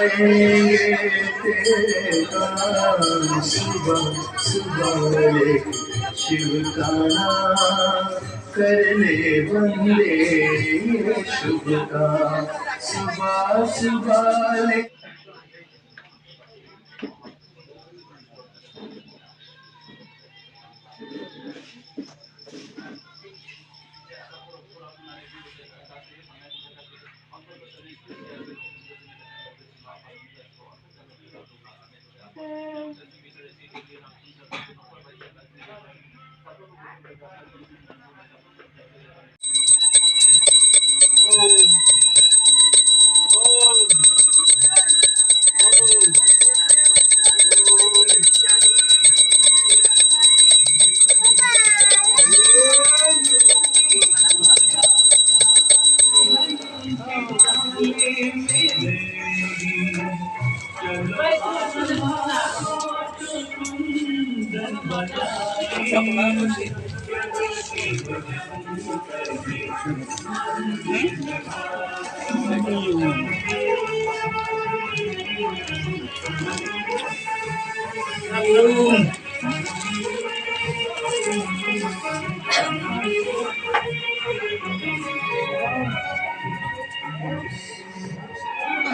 गाएंगे तेरा सुबह सुबह लेके शिव का नाम करने बंदे शुभ का सुबह सुबह ले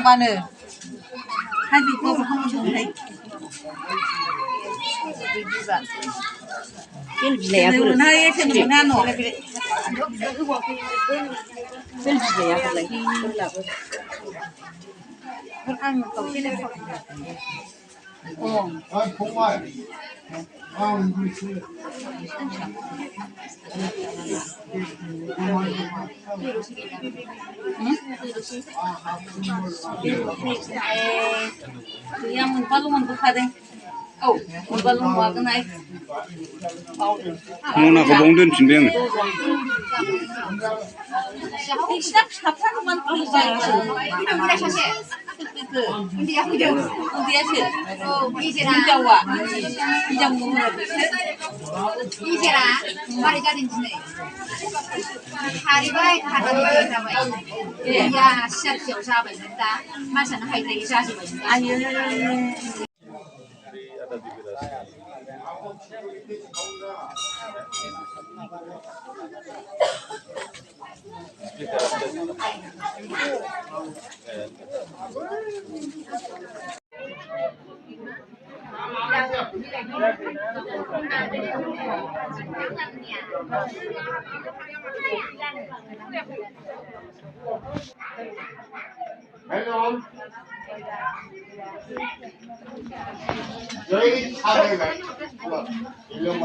Mana? Hadi kau kamu jumpai. Mana ya cina mana no? Oh. Yang mun buka deh. Oh, mun buka naik. Mona ko bong dun chinbeng. Siap siapa man buka. Dia sih. Jawa. Jamu. 이제라 말이 잘인지네. 하리바이 하리바이 하리바이. 야 시작 조사 받는다. 마찬가지 하이데 이사시 받는다. Ayo. Hello. 저희 차례가 일로